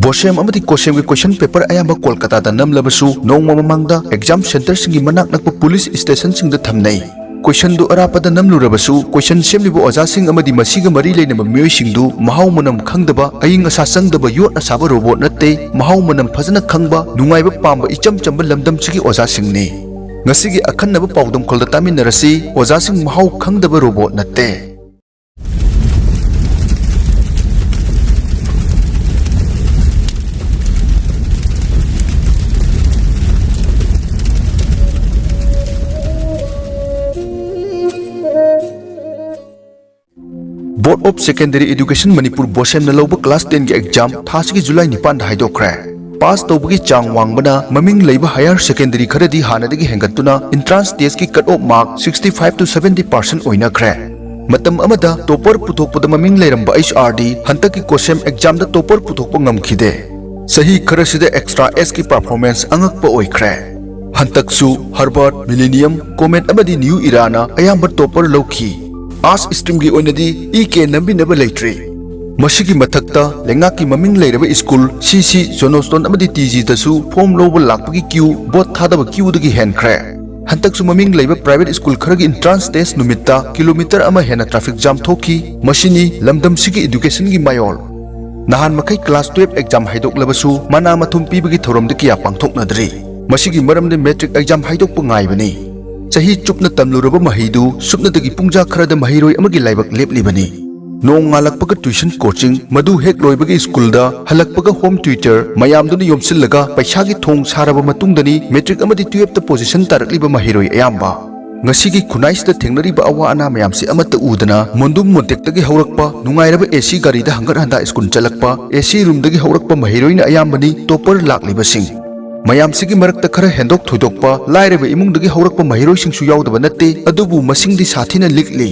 बोसेम अमदी कोसेम के क्वेश्चन पेपर अयाम कोलकाता नमलबसु नोंग ममंगदा एग्जाम सेंटर सिंगी मनाक नक पुलिस स्टेशन सिंग थमनै क्वेश्चन दु अरापद नमलुरबसु क्वेश्चन सेमलिबो ओजा सिंग अमदी मसीगा मरी लेनब मियोय सिंगदु महाव मनम खंगदबा अयिंग असा संगदबा योट असाबा रोबोट नते महाव मनम फजना खंगबा नुंगाइबा पांबा इचम चंबा लमदम सिगी ओजा सिंगने ngasi akhanaba pawdam kholda taminarasi oja sing mahau khangdaba robot natte Board of Secondary Education Manipur Bosem na lawba class 10 ge exam thasigi July 9 da haidokre पास तौबगी चांग वांगबना ममिंग लेबा हायर सेकेंडरी खरदी हानदगी हेंगतुना एंट्रांस टेस्ट की cut off mark 65 to 70% ओइनाख्रे मतम अमदा टॉपर पुथोकपद ममिंग लेरंबा HRD हंतक की क्वेश्चन एग्जाम दा टॉपर पुथोकप ngमखिदे सही खरसिदे एक्स्ट्रा एस की परफॉर्मेंस अंगकप ओइख्रे हंतकसु हार्वर्ड मिलेनियम कॉमेट अमदी न्यू इराना अयाम टॉपर लौखी आर्ट्स स्ट्रीम की ओइनदी के नंबिनब लेट्री मसीगी मथक्ता लेंगा की ममिंग लेरबा स्कूल सीसी जोनोस्टोन अमदी टीजी दसु फॉर्म लोब लाकपगी क्यू बोट थादब क्यू दगी हेनख्रे हंतकसु ममिंग लेबा प्राइवेट स्कूल खरगी एंट्रांस टेस्ट नुमित्ता किलोमीटर अमा हेना ट्रैफिक जाम थोकी मशीनी लमदम सिगी एजुकेशन की मायोल नहान मखै क्लास 12 एग्जाम हाइदोकलबसु मना मथुम पीबगी थोरमद किया पांथोकनद्री मसीगी मरमदे मैट्रिक एग्जाम हाइदोकप ngaibani चाही चुपना तमलुरबा महिदु सुपनदगी पुंजा खरद महिरोय अमगी लाइबक लेपलिबनी नोंग ngalakpaga tuition coaching madu hek loibagi school da halakpaga home tutor mayamduna yomsillaga paisa gi thong saraba matungdani metric amadi 12 ta position tarakliba mahiroi ayamba ngasigi khunais da thengnari ba awa ana mayamsi amata udana mondum montek tagi haurakpa nungairaba AC gari da hangar handa school chalakpa AC room dagi haurakpa mahiroi na ayambani topper lakliba sing mayamsigi marakta khara hendok thoidokpa lairaba imung dagi haurakpa mahiroi sing su yaudaba natte adubu masing di sathina likli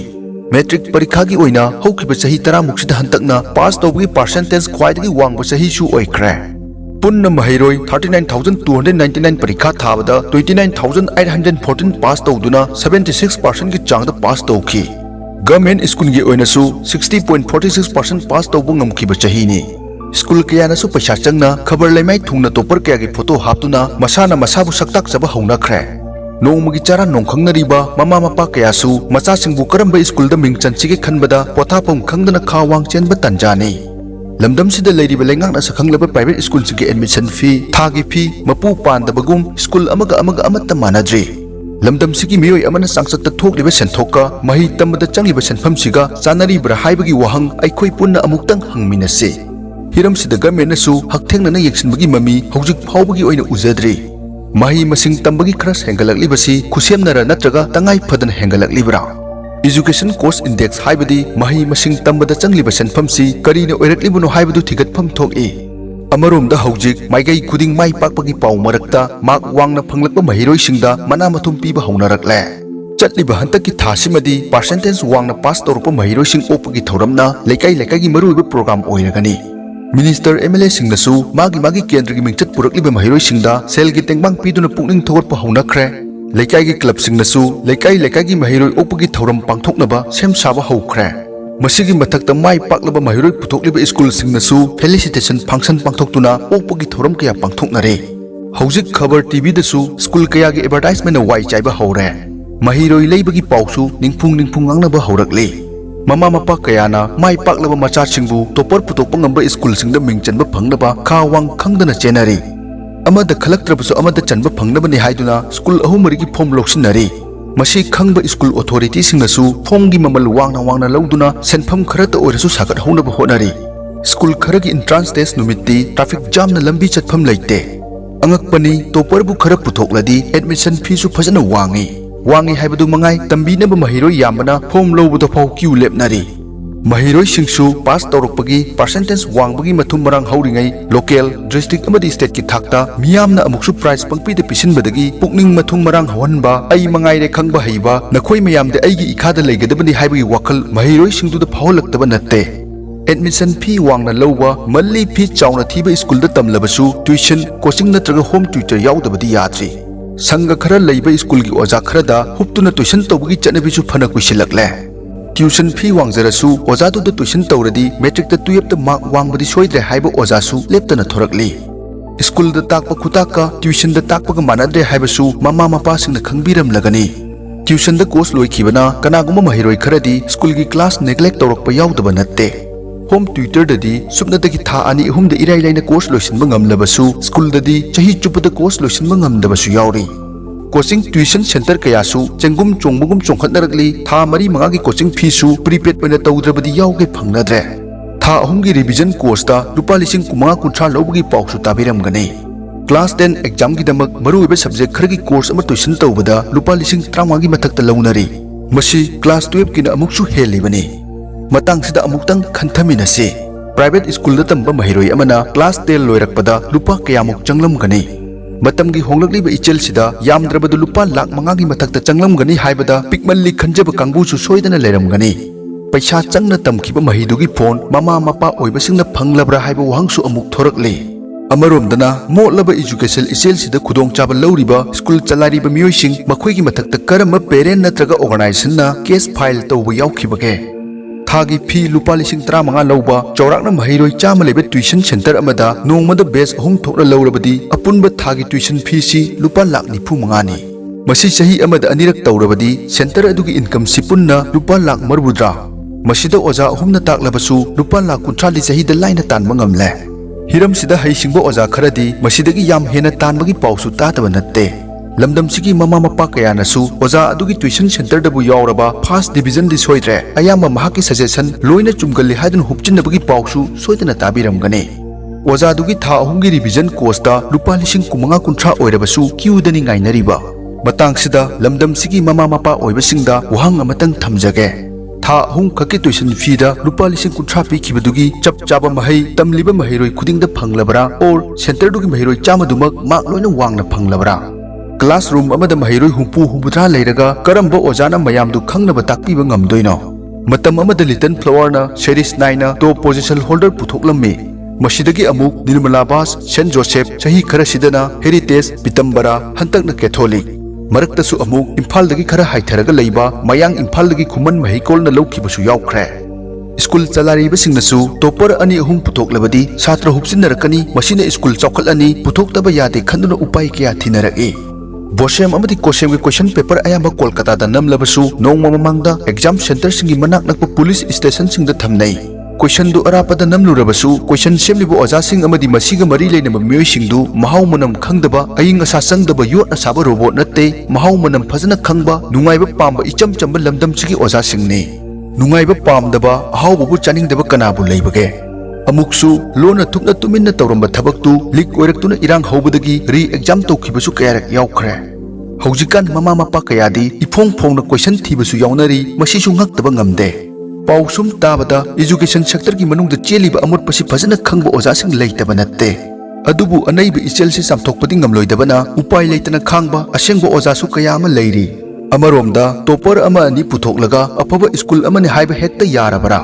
matric परीक्षा की ओइना हौखिबा सही 10 मुक्सिदा हंतकना पास तौबगी percentage ख्वाइदगी वांगबा सही सु ओइख्रे पुन्ना महिरोय 39299 परीक्षा थाबदा 29814 पास तौदुना 76% की चांगदा पास तौखी government school की ओइनासु 60.46% पास तौबु ngमखिबा चाहिनी school कयानासु पैसा चंगना खबर लेमाय थुंगना टॉपर कया की फोटो हापतुना मसाना मसाबु सक्ताक जबा हौनाख्रे नोंमगी चारा नोंखंगनरीबा ममा मपा कयासु मचासिंगबु करंबा स्कूल दा मिंगचनसिगे खनबदा पोथापम खंगदना खावांग चेनबा तंजानी लमदम सिदा लेरिबा लेंगांना सखंगलबा प्राइवेट स्कूल सिगे एडमिशन फी थागी फी मपु पांदबगुम स्कूल अमगा अमत्ता मानद्री लमदम सिगी मियोय अमना सांसत्ता थोकलिबा सेंथोका मही तंबदा चंगलिबा सेंफमसिगा चानरीब्रा हाइबगी वहंग अइखोय पुन्ना अमुक्तंग हंगमिनसे हिरम सिदा गवर्नमेंटनसु हकथेंगना येंगसिनबगी ममी हौजिक फावबगी ओइना उजद्री mahi masing tambagi khras hengalakliबसी खुसेमनरा नत्रगा तंगाई फदन hengalakliबरा एजुकेशन कोस्ट इंडेक्स हाइबदी mahi masing tambada changliba senfamsi karina oiraklibuno haibadu thigatpham thoki अमरोमदा हौजिक माइगै खुदिंग माइ पाकपगी पाउ मरकता माक वांगना फंगलकबा महिरोय सिंगदा मना मथुम पीबा हौनरकले चटलिबा हंतकी थासिमदी परसेंटेज वांगना पास तौरपा महिरोय सिंग ओपगी थौरमना लेकाई लेकाई मरुइबा प्रोग्राम ओइरगनी मिनिस्टर MLA सिंगनसु मागी केंद्र की मिंगचत पुरकलिबा महिरोय सिंगदा सेल की तेंगबांग पीदुना पुकनिंग थोगरपा हौनख्रे लेकाई की क्लब सिंगनसु लेकाई की महिरोय ओपगी थौरम पांगथोकनबा सेम साबा हौख्रे मसिगी मथक्ता माइ पाकलबा महिरोय पुथोकलिबा स्कूल सिंगनसु फेलिसिटेशन फंक्शन पांगथोकतुना ओपगी थौरम कया पांगथोकनरे हौजिक खबर टीवी दसु स्कूल कया की एडवर्टाइजमेंट वाइ चाइबा हौरे महिरोय लेबगी पाउसु निंगफुंग ngangnaba हौरकले ममा मपा कयाना माइ पाकलबा मचा सिंगबु टॉपर पुतोकपा ngamba स्कूल सिंगदा मिंगचनबा फंगनबा खावांग खंगदना चेनरी अमदा खलक्त्रबसु अमदा चनबा फंगनबनि हाइदुना स्कूल अहुमरिगी फॉर्म लोक्सिनरी मसी खंगबा स्कूल अथॉरिटी सिंगनसु फॉर्म गी ममल वांगना लौदुना सेनफम खरत ओरसु सागत होनबा होनरी स्कूल खरगी एंट्रांस टेस्ट नुमित्ती ट्रैफिक जाम न लंबी चतफम लेते अंगकपनी टॉपरबु खर पुथोकलदी एडमिशन फीसु फजना वांगी हाइबदु मंगाई तंबीनबा महिरोय यामना फॉर्म लौबदो फाउ क्यू लेपनरी महिरोय सिंगसु पास तौरकपगी परसेंटेज वांगबगी मथुम मरांग हौरिङै लोकल डिस्ट्रिक्ट अमदी स्टेट की थाकता मियामना अमुकसु प्राइज पंगपीदे पिसिनबदगी पुकनिंग मथुम मरांग हवनबा अई मंगाई रे खंगबा हईबा नखोय मयामदे अईगी इखादा लेगदबनी हाइबगी वखल महिरोय सिंगदुदा फावलक्तबा नत्ते एडमिशन फी वांगना लौबा मल्ली फी चावना थीबा स्कूल दा तमलबसु ट्यूशन कोचिंग नत्रगा होम ट्यूटर याउदबदी याद्री संग खरा लैबा स्कूल की ओजा खरदा हुप्तुना ट्यूशन तौबगी चनबिसु फना कुइसिलकले ट्यूशन फी वांगजरसु ओजादुदा ट्यूशन तौरदी मैट्रिक 12 मार्क वांगबदी सोइद्रे हाइबा ओजासु लेप्तना थोरकली स्कूल ताकप खुताका ट्यूशन ताकपगा मानद्रे हाइबसु ममा मपासिंगना खंगबिरमलगनी ट्यूशन कोर्स लोइखिबना कनागुमा महिरोइ खरदी स्कूल की क्लास नेग्लेक्ट तौरकपा याउदबा नत्ते होम ट्यूटर ददी सुपनदगी था अनि अहुमद इराय लाइना कोर्स लोइसिनबा ngamlabasु स्कूल ददी चही चुपदा कोर्स लोइसिनबा ngamdabasु याउरी कोचिंग ट्यूशन सेंटर कयासु चेंगुम चोंगबगुम चोंखतनरगली था मरी मंगा की कोचिंग फीसु प्रीपेड पने तौद्रबदी याउगे फंगनद्रे था अहुमगी रिविजन कोर्स ता रुपा 9,900 लौबगी पाउसु ताबिरमगनी क्लास 10 एग्जाम की दमक मरुइबे सब्जेक्ट खरगी कोर्स अमा ट्यूशन तौबदा रुपा 13,000 की मथक्ता लौनरी मसी क्लास 12 की अमुकसु हेलिबनी मतंगसिदा अमुक्तंग खंथमिनसे प्राइवेट स्कूल तंबा महिरोइ अमना क्लास 10 लोइरकपदा रुपा कयामुक चंगलमगनी मतमगी होंगलकलिबा इचेलसिदा यामद्रबदु रुपा 5,00,000 की मथक्ता चंगलमगनी हाइबदा पिकमल्ली खंजब कांगबुसु सोइदना लेरमगनी पैसा चंगना तमखिबा महिदुगी फोन ममा मपा ओइबसिंगना फंगलब्रा हाइबा वहंगसु अमुक थोरकले अमरोमदना मोलबा एजुकेशन इचेलसिदा खुदोंचाबा लौरिबा स्कूल चलारिबा मियोइसिंग मखोइगी मथक्ता करम पेरेंट नत्रगा ऑर्गेनाइजेशनना केस फाइल तौबा याउखिबगे थागी फी रुपा 13,000 लौबा चौराकना महिरोइ चामा लेबे ट्यूशन सेंटर अमदा नोंमदा बेस अहुम थोकना लौरबदी अपुनबा थागी ट्यूशन फी सी रुपा 95,000 नि मसी सही अमदा अनिरक तौरबदी सेंटर अदुगी इनकम सिपुन्ना रुपा 1,40,000 मसीदा ओजा अहुमना ताकलबसु रुपा 1,50,000 सहीदा लाइना तानबा ngamle हिरमसिदा हैसिंगबा ओजा खरदी मसीदगी याम हेना तानबगी पाउसु तातबा नत्ते लमदमसिगी ममा मपा कयानसु ओजा अदुगी ट्यूशन सेंटर दबु यावरबा फर्स्ट डिवीजन दि सोइद्रे अयामा महाकी सजेशन लोइना चुमगल्ली हाइदन हुपचिनबगी पाउसु सोइदना ताबिरमगने ओजा अदुगी था अहुमगी रिवीजन कोर्सता रुपा 9,900 ओइरबसु क्यूदनी गाइनरिबा मतंगसिदा लमदमसिगी ममा मपा ओइबसिंगदा वहंग अमतंग थमजगे था अहुम खकी ट्यूशन फीदा रुपा 9,900 पीखिबदुगी चप चाबा महै तमलिबा महिरोइ खुदिंगदा फंगलबरा और centre दुगी महिरोइ चामदुमक mark लोइना वांगना फंगलबरा classroom अमदा महिरोइ हुंपु हुंबुद्रा लेरगा Karamba ओजाना मयामदु खंगनबा ताकपिबा ngamdoino मतम अमदा लिटल फ्लावरना सेरीज 9 ना टॉप पोजीशन होल्डर पुथोकलम्मी मसीदगी अमुक निर्मलाबास सेंट जोसेफ चही खरसिदना हेरिटेज पितंबरा हंतकना कैथोलिक मरक्तसु अमुक इम्फालदगी खरा हाइथरगा लैबा मयांग इम्फालदगी खुमन महिकोलना लौखिबसु यावख्रे स्कूल चलारिबसिंगनसु टॉपर अनि अहुम पुथोकलबदी छात्र हुपसिनरकनी मसीना स्कूल चौखलनी पुथोक्तबा यादे खंदुना उपाय कया थिनरगे बोसेम अमदी कोसेम के क्वेश्चन पेपर अयाबा कोलकाता दा नमलबसु नोंगमा ममांगदा एग्जाम सेंटर सिंगी मनाक नकपा पुलिस स्टेशन सिंगदा थमनै क्वेश्चन दु अरापदा नमलुरबसु क्वेश्चन सेमलिबो ओजा सिंग अमदी मसीगा मरी लेनबा मियोइ सिंगदु महाउ मनम खंगदबा अयिंग असा संगदबा योटना साबा रोबोट नत्ते महाउ मनम फजना खंगबा नुंगाइबा पामबा इचम चंबा लमदम सिगी ओजा सिंगने नुंगाइबा पामदबा हाउबबु चानिंगदबा कनाबु लैबगे अमुकसु लोना थुकना तुमिन्ना तौरंबा थबकतु लीक ओइरक्तुना इरांग हौबदगी री एग्जाम तौखिबसु कयारक यावख्रे हौजिकान ममा मपा कयादी इफोंग फोंगना क्वेश्चन थीबसु यावनरी मसीसु ngaktaba ngamde पाउसुम ताबदा एजुकेशन सेक्टर की मनुंगदा चेलिबा अमोटपसि फजना खंगबा ओजासिंग लैतबा नत्ते अदुबु अनैबा इचेलसि सामथोकपदि ngamloidabana उपाय लैतना खांगबा असेंगबा ओजासु कया अमा लैरी अमरोमदा टॉपर अमा अनि पुथोकलगा अफबा स्कूल अमने हाइबा हेक्ता यारबरा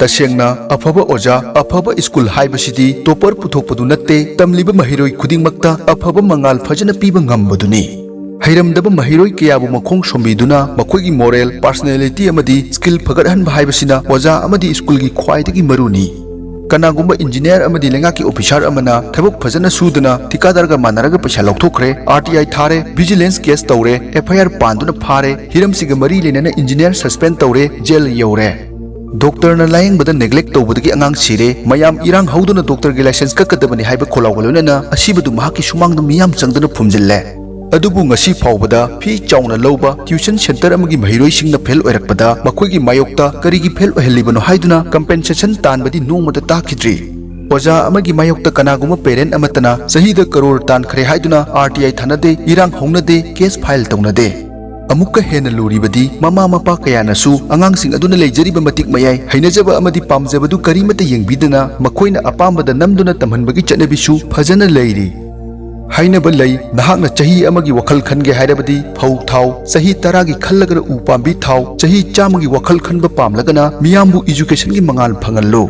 तसेंगना अफबा ओजा अफबा स्कूल हाइबसिदी टॉपर पुथोकपदु नत्ते तमलिबा महिरोइ खुदिंगमक्ता अफबा मंगाल फजना पीबा ngambaduni हैरमदबा महिरोइ कयाबु मखोंग सोंबिदुना मखोइगी मोरल पर्सनालिटी अमदी स्किल फगदहनबा हाइबसिना ओजा अमदी स्कूल की ख्वाइदगी मरुनी कनागुंबा इंजीनियर अमदी लेंगा की ऑफिसर अमना थबक फजना सुदना ठिकादारगा मानरगा पैसा लौथोखरे आरटीआई थारे विजिलेंस केस तौरे एफआईआर पांदुना फारे हिरमसिगा मरी लेनना इंजीनियर सस्पेंड तौरे जेल यौरे डॉक्टर न लायंगबदा नेग्लेक्ट तौबदगी अंगांग सिरे मयाम इरांग हौदुना डॉक्टर की लाइसेंस कक्कदबनी हाइबा खोलावगलोनना असिबदु महाकी सुमांगदु मियाम चंगदना फुमजिल्ले अदुबु ngasi फावबदा फी चाउना लौबा ट्यूशन सेंटर अमगी महिरोइसिंगना फेल ओइरकपदा मखोइगी मायोक्ता करिगी फेल ओहलिबनो हाइदुना कंपेंसेशन तानबदी नोंमदा ताखिद्री ओजा अमगी मायोक्ता कनागुमा parent अमतना सहीदा crore तानखरे हाइदुना RTI थानदे इरांग होंगनदे case file तौनदे अमुक्का हेना लुरिबदी ममा मपा कयानसु अंगांगसिंग अदुना लेजरिबा मतिक मयाय हैनजबा अमदी पामजबदु करिमता येंगबिदना मखोइना अपामबदा नमदुना तमहनबगी चटनबिसु फजना लैरी हाइनबा लई नहाकना चही अमगी वखल खनगे हाइरबदी फौ थाव चही 10 की खल्लगना उ पांबी थाव चही 100 की वखल खनबा पामलगना मियामबु एजुकेशन की मंगाल फंगल्लो